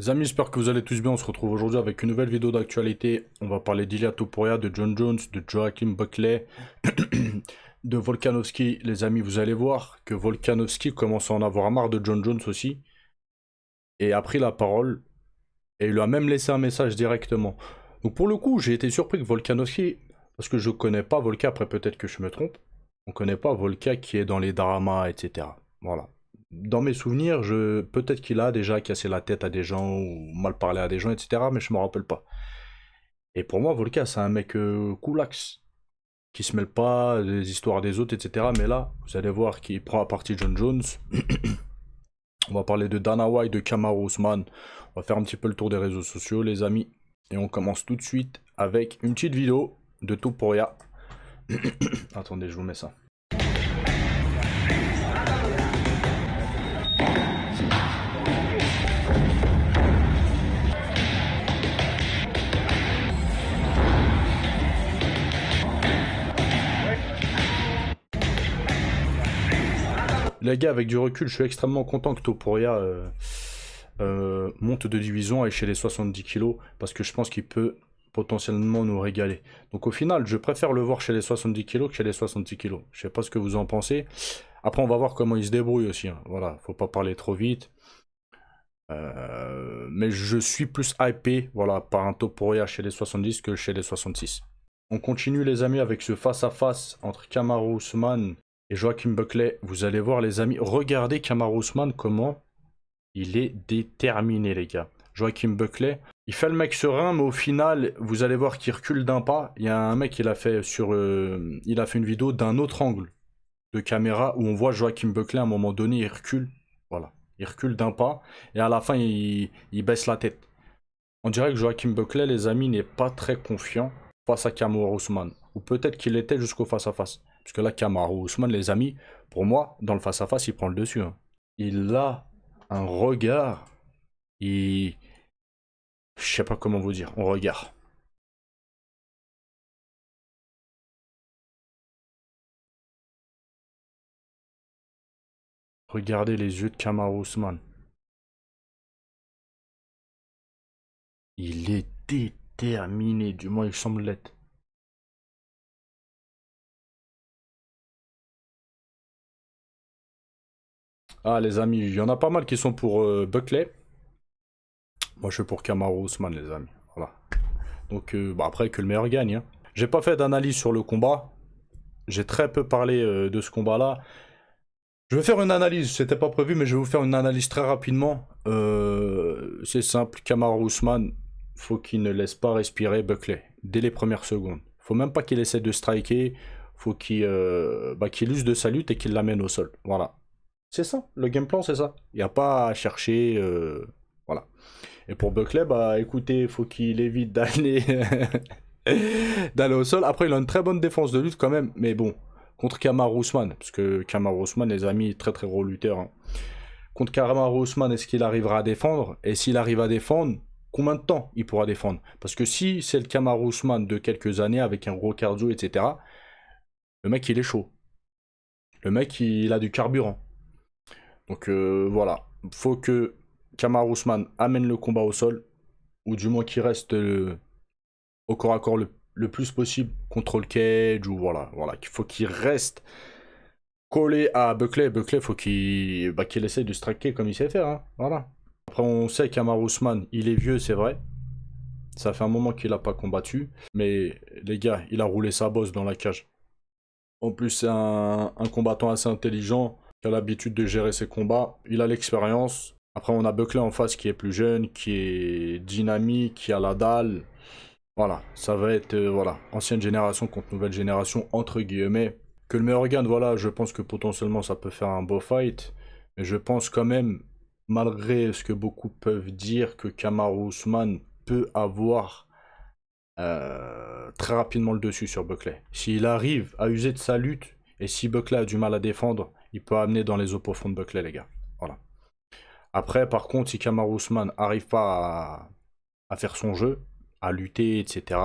Les amis, j'espère que vous allez tous bien. On se retrouve aujourd'hui avec une nouvelle vidéo d'actualité. On va parler d'Ilia Topuria, de John Jones, de Joachim Buckley, de Volkanovski. Les amis, vous allez voir que Volkanovski commence à en avoir marre de John Jones aussi. Et a pris la parole. Et il lui a même laissé un message directement. Donc pour le coup, j'ai été surpris que Volkanovski, parce que je connais pas Volka, après peut-être que je me trompe, on connaît pas Volka qui est dans les dramas, etc. Voilà. Dans mes souvenirs, peut-être qu'il a déjà cassé la tête à des gens ou mal parlé à des gens, etc. Mais je me rappelle pas. Et pour moi, Volka, c'est un mec coolax, qui se mêle pas des histoires des autres, etc. Mais là, vous allez voir qu'il prend à partie John Jones. On va parler de Dana White, de Kamaru Usman. On va faire un petit peu le tour des réseaux sociaux, les amis. Et on commence tout de suite avec une petite vidéo de Topuria. Attendez, je vous mets ça. Les gars, avec du recul, je suis extrêmement content que Topuria monte de division et chez les 70 kilos parce que je pense qu'il peut potentiellement nous régaler. Donc au final, je préfère le voir chez les 70 kilos que chez les 66 kilos. Je sais pas ce que vous en pensez. Après, on va voir comment il se débrouille aussi. Hein. Voilà, faut pas parler trop vite. Mais je suis plus hypé voilà, par un Topuria chez les 70 que chez les 66. On continue les amis avec ce face-à-face entre Kamaru Usman et Joachim Buckley. Vous allez voir les amis, regardez Kamaru Usman comment il est déterminé les gars. Joachim Buckley, il fait le mec serein, mais au final, vous allez voir qu'il recule d'un pas. Il y a un mec qui l'a fait il a fait une vidéo d'un autre angle de caméra où on voit Joachim Buckley à un moment donné, il recule. Voilà, il recule d'un pas et à la fin, il baisse la tête. On dirait que Joachim Buckley, les amis, n'est pas très confiant face à Kamaru Usman. Ou peut-être qu'il était jusqu'au face-à-face. Parce que là, Kamaru Usman, les amis, pour moi, dans le face-à-face, il prend le dessus. Hein. Il a un regard. Je sais pas comment vous dire. On regarde. Regardez les yeux de Kamaru Usman. Il est déterminé. Du moins, il semble l'être. Ah, les amis, il y en a pas mal qui sont pour Buckley. Moi, je suis pour Kamaru Usman, les amis. Voilà. Donc, bah, après, que le meilleur gagne. Hein. J'ai pas fait d'analyse sur le combat. J'ai très peu parlé de ce combat-là. Je vais faire une analyse, c'était pas prévu, mais je vais vous faire une analyse très rapidement. C'est simple, Kamaru Usman, faut qu'il ne laisse pas respirer Buckley dès les premières secondes. Faut même pas qu'il essaie de striker, faut qu'il use de sa lutte et qu'il l'amène au sol. Voilà. C'est ça, le game plan, c'est ça. Il n'y a pas à chercher. Voilà. Et pour Buckley, bah écoutez, faut qu'il évite d'aller d'aller au sol. Après, il a une très bonne défense de lutte quand même, mais bon, contre Kamaru Usman, parce que Kamaru Usman, les amis, très très gros lutteur. Hein. Contre Kamaru Usman, est-ce qu'il arrivera à défendre? Et s'il arrive à défendre, combien de temps il pourra défendre? Parce que si c'est le Kamaru Usman de quelques années avec un gros cardio, etc., le mec il est chaud. Le mec il a du carburant. Donc voilà, faut que Kamaru Usman amène le combat au sol, ou du moins qu'il reste au corps à corps le plus possible contre le cage, ou voilà, il faut qu'il reste collé à Buckley. Buckley, faut qu'il essaye de striker comme il sait faire, hein. Voilà. Après, on sait qu'Kamaru Usman, il est vieux, c'est vrai. Ça fait un moment qu'il n'a pas combattu. Mais les gars, il a roulé sa bosse dans la cage. En plus, c'est un combattant assez intelligent, qui a l'habitude de gérer ses combats. Il a l'expérience. Après, on a Buckley en face qui est plus jeune, qui est dynamique, qui a la dalle. Voilà, ça va être voilà, ancienne génération contre nouvelle génération, entre guillemets. Que le meilleur gagne, voilà, je pense que potentiellement ça peut faire un beau fight. Mais je pense quand même, malgré ce que beaucoup peuvent dire, que Kamaru Usman peut avoir très rapidement le dessus sur Buckley. S'il arrive à user de sa lutte, et si Buckley a du mal à défendre, il peut amener dans les eaux profondes Buckley, les gars. Voilà. Après, par contre, si Kamaru Usman n'arrive pas à faire son jeu, à lutter, etc.,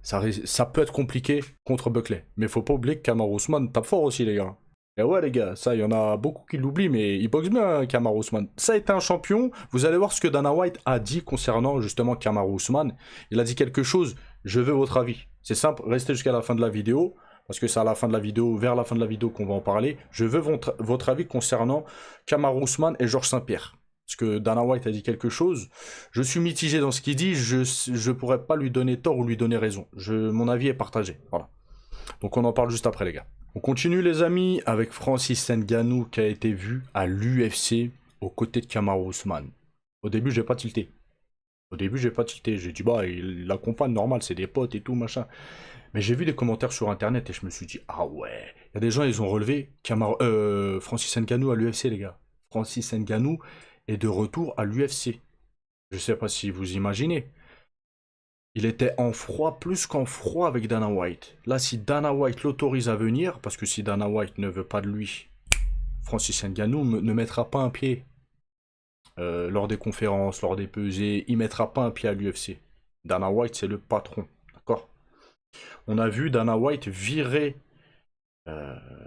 ça peut être compliqué contre Buckley. Mais faut pas oublier que Kamaru Usman tape fort aussi, les gars. Et ouais les gars, ça il y en a beaucoup qui l'oublient, mais il boxe bien hein, Kamaru Usman. Ça a été un champion. Vous allez voir ce que Dana White a dit concernant justement Kamaru Usman. Il a dit quelque chose, je veux votre avis. C'est simple, restez jusqu'à la fin de la vidéo, parce que c'est à la fin de la vidéo, vers la fin de la vidéo qu'on va en parler. Je veux votre avis concernant Kamaru Usman et Georges Saint-Pierre. Parce que Dana White a dit quelque chose, je suis mitigé dans ce qu'il dit, je pourrais pas lui donner tort ou lui donner raison. Mon avis est partagé, voilà. Donc on en parle juste après les gars. On continue les amis avec Francis Ngannou qui a été vu à l'UFC aux côtés de Kamaru Usman. Au début j'ai pas tilté. J'ai dit bah il l'accompagne normal, c'est des potes et tout machin. Mais j'ai vu des commentaires sur internet et je me suis dit ah ouais, il y a des gens ils ont relevé Francis Ngannou à l'UFC les gars. Francis Ngannou est de retour à l'UFC. Je sais pas si vous imaginez. Il était en froid plus qu'en froid avec Dana White. Là, si Dana White l'autorise à venir, parce que si Dana White ne veut pas de lui, Francis Ngannou ne mettra pas un pied lors des conférences, lors des pesées. Il mettra pas un pied à l'UFC. Dana White, c'est le patron. D'accord? On a vu Dana White virer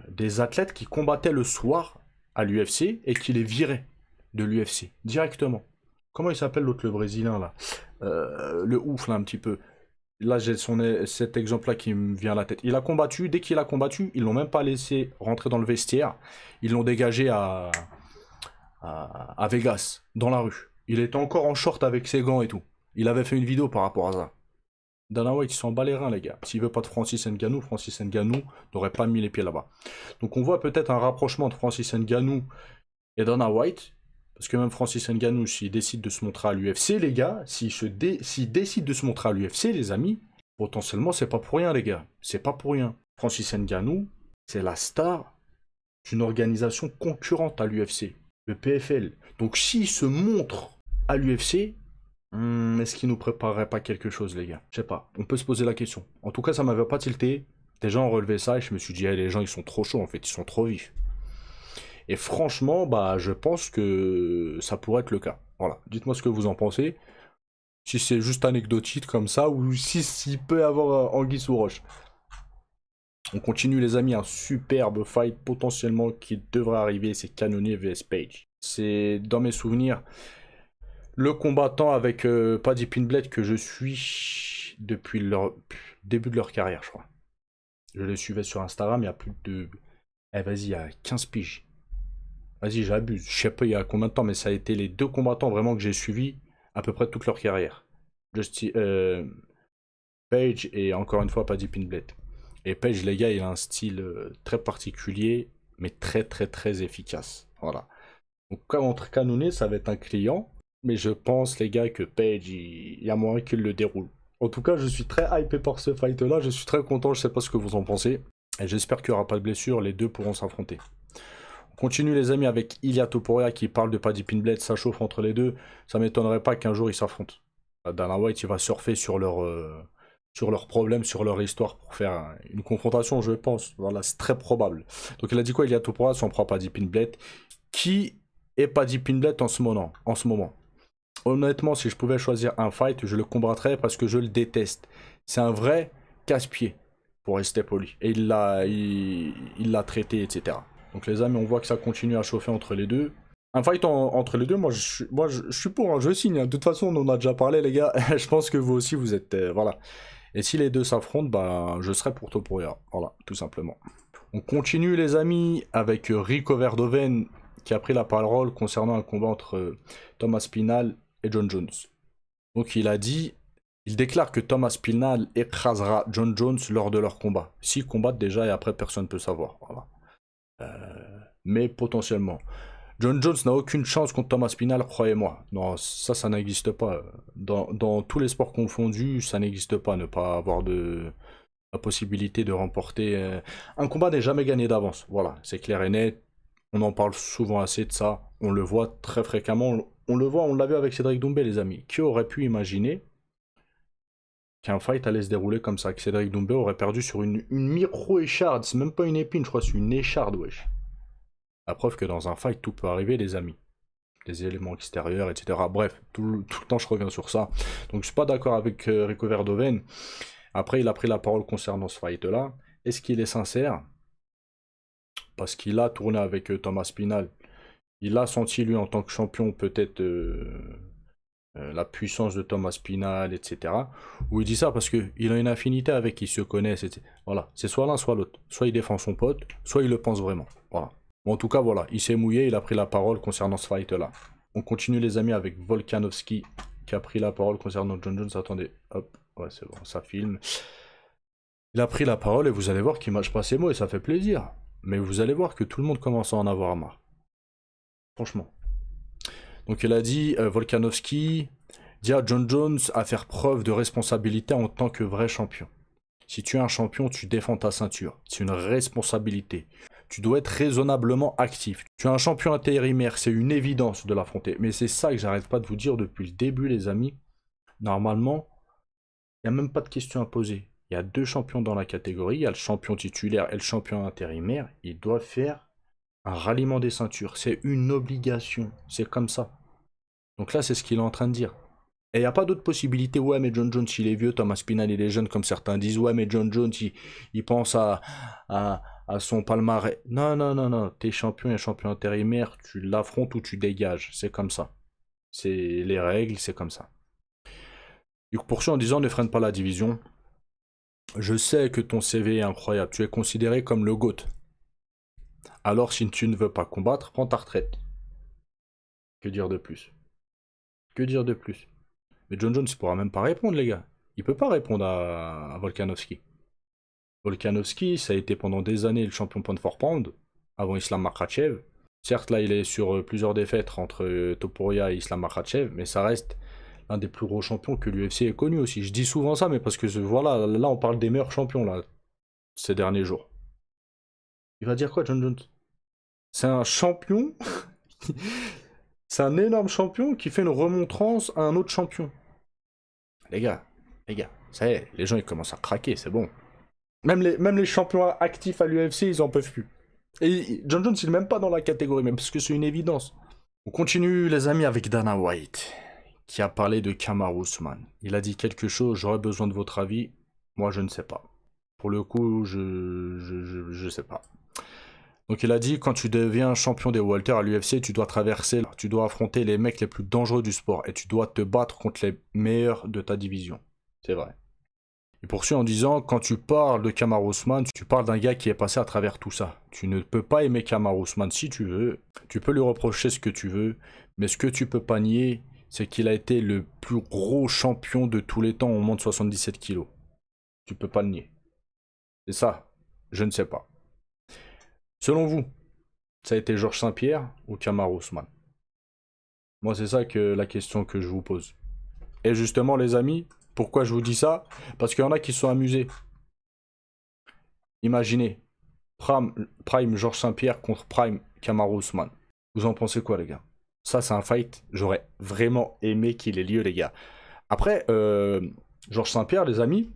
des athlètes qui combattaient le soir à l'UFC et qui les viraient de l'UFC directement. Comment il s'appelle l'autre, le Brésilien là le ouf là un petit peu. Là j'ai cet exemple là qui me vient à la tête. Il a combattu, dès qu'il a combattu, ils l'ont même pas laissé rentrer dans le vestiaire. Ils l'ont dégagé à Vegas, dans la rue. Il était encore en short avec ses gants et tout. Il avait fait une vidéo par rapport à ça. Dana White, ils sont bas les reins les gars. S'il veut pas de Francis Ngannou n'aurait pas mis les pieds là-bas. Donc on voit peut-être un rapprochement de Francis Ngannou et Dana White. Parce que même Francis Ngannou, s'il décide de se montrer à l'UFC, les gars, s'il décide de se montrer à l'UFC, les amis, potentiellement, c'est pas pour rien, les gars. C'est pas pour rien. Francis Ngannou, c'est la star d'une organisation concurrente à l'UFC, le PFL. Donc, s'il se montre à l'UFC, est-ce qu'il nous préparerait pas quelque chose, les gars? Je sais pas. On peut se poser la question. En tout cas, ça m'avait pas tilté. Des gens ont relevé ça et je me suis dit, hey, les gens, ils sont trop chauds, en fait. Ils sont trop vifs. Et franchement, bah, je pense que ça pourrait être le cas. Voilà, dites-moi ce que vous en pensez. Si c'est juste anecdotique comme ça, ou si s'il peut y avoir anguille sous roche. On continue les amis, un superbe fight potentiellement qui devrait arriver, c'est Cannonier vs Page. C'est dans mes souvenirs le combattant avec Paddy Pimblett que je suis depuis leur début de leur carrière, je crois. Je les suivais sur Instagram il y a plus de... Eh vas-y, il y a 15 piges. Vas-y, j'abuse. Je sais pas il y a combien de temps, mais ça a été les deux combattants vraiment que j'ai suivis à peu près toute leur carrière. Page et encore une fois Paddy Pimblett. Et Page, les gars, il a un style très particulier, mais très très très efficace. Voilà. Donc contre Cannonier, ça va être un client, mais je pense, les gars, que Page, il y a moyen qu'il le déroule. En tout cas, je suis très hypé par ce fight-là. Je suis très content. Je sais pas ce que vous en pensez. Et j'espère qu'il n'y aura pas de blessure. Les deux pourront s'affronter. Continue les amis avec Ilia Topuria qui parle de Paddy Pimblett, ça chauffe entre les deux. Ça m'étonnerait pas qu'un jour ils s'affrontent. Dana White il va surfer sur leurs problèmes, sur leur histoire pour faire une confrontation, je pense. Voilà, c'est très probable. Donc il a dit quoi Ilia Topuria si on prend Paddy Pimblett? Qui est Paddy Pimblett en ce moment? Honnêtement, si je pouvais choisir un fight, je le combattrais parce que je le déteste. C'est un vrai casse-pied, pour rester poli. Et il l'a traité, etc. Donc les amis, on voit que ça continue à chauffer entre les deux. Un fight entre les deux, moi je suis pour, hein, je signe. De toute façon, on en a déjà parlé, les gars. Je pense que vous aussi, vous êtes... voilà. Et si les deux s'affrontent, bah, je serai pour Topuria. Voilà, tout simplement. On continue, les amis, avec Rico Verhoeven, qui a pris la parole concernant un combat entre Thomas Spinal et John Jones. Donc il déclare que Thomas Spinal écrasera John Jones lors de leur combat. S'ils combattent déjà et après personne ne peut savoir. Voilà. Mais potentiellement. John Jones n'a aucune chance contre Thomas Spinal, croyez-moi. Non, ça n'existe pas. Dans tous les sports confondus, ça n'existe pas. Ne pas avoir la possibilité de remporter... Un combat n'est jamais gagné d'avance. Voilà, c'est clair et net. On en parle souvent assez de ça. On le voit très fréquemment. On l'a vu avec Cédric Doumbé, les amis. Qui aurait pu imaginer qu'un fight allait se dérouler comme ça, que Cédric Doumbé aurait perdu sur une micro-écharde, c'est même pas une épine, je crois, c'est une écharde, wesh. La preuve que dans un fight, tout peut arriver, les amis. Des éléments extérieurs, etc. Bref, tout le temps, je reviens sur ça. Donc, je suis pas d'accord avec Rico Verhoeven. Après, il a pris la parole concernant ce fight-là. Est-ce qu'il est sincère? parce qu'il a tourné avec Thomas Spinal. Il a senti, lui, en tant que champion, peut-être la puissance de Thomas Spinal, etc. Où il dit ça parce qu'il a une affinité avec, ils se connaissent, etc. Voilà, c'est soit l'un, soit l'autre. Soit il défend son pote, soit il le pense vraiment. Voilà. Bon, en tout cas, voilà, il s'est mouillé, il a pris la parole concernant ce fight-là. On continue, les amis, avec Volkanovski, qui a pris la parole concernant John Jones. Attendez, hop, ouais, c'est bon, ça filme. Il a pris la parole et vous allez voir qu'il mâche pas ses mots et ça fait plaisir. Mais vous allez voir que tout le monde commence à en avoir marre. Franchement. Donc il a dit, Volkanovski dit à John Jones à faire preuve de responsabilité en tant que vrai champion. Si tu es un champion, tu défends ta ceinture. C'est une responsabilité. Tu dois être raisonnablement actif. Tu es un champion intérimaire, c'est une évidence de l'affronter. Mais c'est ça que j'arrête pas de vous dire depuis le début, les amis. Normalement, il n'y a même pas de question à poser. Il y a 2 champions dans la catégorie. Il y a le champion titulaire et le champion intérimaire. Ils doivent faire un ralliement des ceintures. C'est une obligation. C'est comme ça. Donc là, c'est ce qu'il est en train de dire. Et il n'y a pas d'autre possibilité. Ouais, mais John Jones, il est vieux. Thomas Spinal, il est jeune, comme certains disent. Ouais, mais John Jones, il pense à son palmarès. Non, non, non, non. T'es champion et champion intérimaire. Tu l'affrontes ou tu dégages. C'est comme ça. C'est les règles, c'est comme ça. Il poursuit en disant, ne freine pas la division. Je sais que ton CV est incroyable. Tu es considéré comme le GOAT. Alors, si tu ne veux pas combattre, prends ta retraite. Que dire de plus? Que dire de plus? Mais John Jones, il pourra même pas répondre, les gars. Il peut pas répondre à Volkanovski. Volkanovski, ça a été pendant des années le champion pound for pound, avant Islam Makhachev. Certes, là, il est sur plusieurs défaites entre Topuria et Islam Makhachev, mais ça reste l'un des plus gros champions que l'UFC ait connu aussi. Je dis souvent ça, mais parce que voilà, là, on parle des meilleurs champions, là, ces derniers jours. Il va dire quoi, John Jones? C'est un champion. C'est un énorme champion qui fait une remontrance à un autre champion. Les gars, ça y est, les gens ils commencent à craquer, c'est bon. Même les champions actifs à l'UFC, ils en peuvent plus. Et John Jones, il n'est même pas dans la catégorie, même parce que c'est une évidence. On continue, les amis, avec Dana White, qui a parlé de Kamaru Usman. Il a dit quelque chose, j'aurais besoin de votre avis. Moi, je ne sais pas. Pour le coup, je sais pas. Donc il a dit, quand tu deviens champion des welter à l'UFC, tu dois affronter les mecs les plus dangereux du sport et tu dois te battre contre les meilleurs de ta division. C'est vrai. Il poursuit en disant, quand tu parles de Kamaru Usman, tu parles d'un gars qui est passé à travers tout ça. Tu ne peux pas aimer Kamaru Usman si tu veux, tu peux lui reprocher ce que tu veux, mais ce que tu peux pas nier, c'est qu'il a été le plus gros champion de tous les temps au moins de 77 kilos. Tu peux pas le nier. C'est ça, je ne sais pas. Selon vous, ça a été Georges Saint-Pierre ou Kamaru Usman? Moi, c'est ça que la question que je vous pose. Et justement, les amis, pourquoi je vous dis ça? Parce qu'il y en a qui se sont amusés. Imaginez, Prime Georges Saint-Pierre contre Prime Kamaru Usman. Vous en pensez quoi, les gars? Ça, c'est un fight, j'aurais vraiment aimé qu'il ait lieu, les gars. Après, Georges Saint-Pierre, les amis,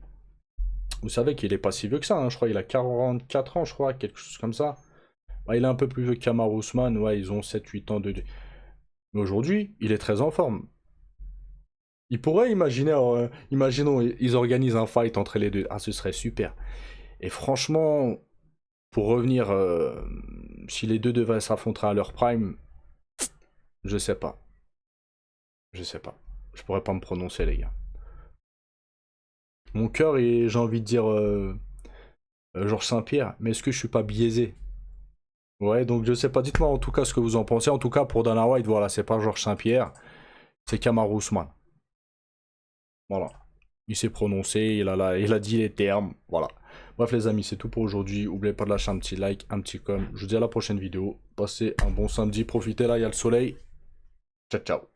vous savez qu'il est pas si vieux que ça, hein, je crois qu'il a 44 ans, je crois, quelque chose comme ça. Ouais, il est un peu plus vieux que Kamaru Usman, ouais, ils ont 7-8 ans de... Mais aujourd'hui, il est très en forme. Il pourrait imaginer, imaginons, ils organisent un fight entre les deux. Ah, ce serait super. Et franchement, pour revenir, si les deux devaient s'affronter à leur prime, je sais pas. Je sais pas. Je pourrais pas me prononcer, les gars. Mon cœur, j'ai envie de dire Georges Saint-Pierre, mais est-ce que je suis pas biaisé? Ouais, donc je sais pas. Dites-moi en tout cas ce que vous en pensez. En tout cas, pour Dana White, voilà, c'est pas Georges Saint-Pierre, c'est Kamaru Usman. Voilà. Il s'est prononcé, il a dit les termes, voilà. Bref les amis, c'est tout pour aujourd'hui. N'oubliez pas de lâcher un petit like, un petit com. Je vous dis à la prochaine vidéo. Passez un bon samedi, profitez là, il y a le soleil. Ciao, ciao.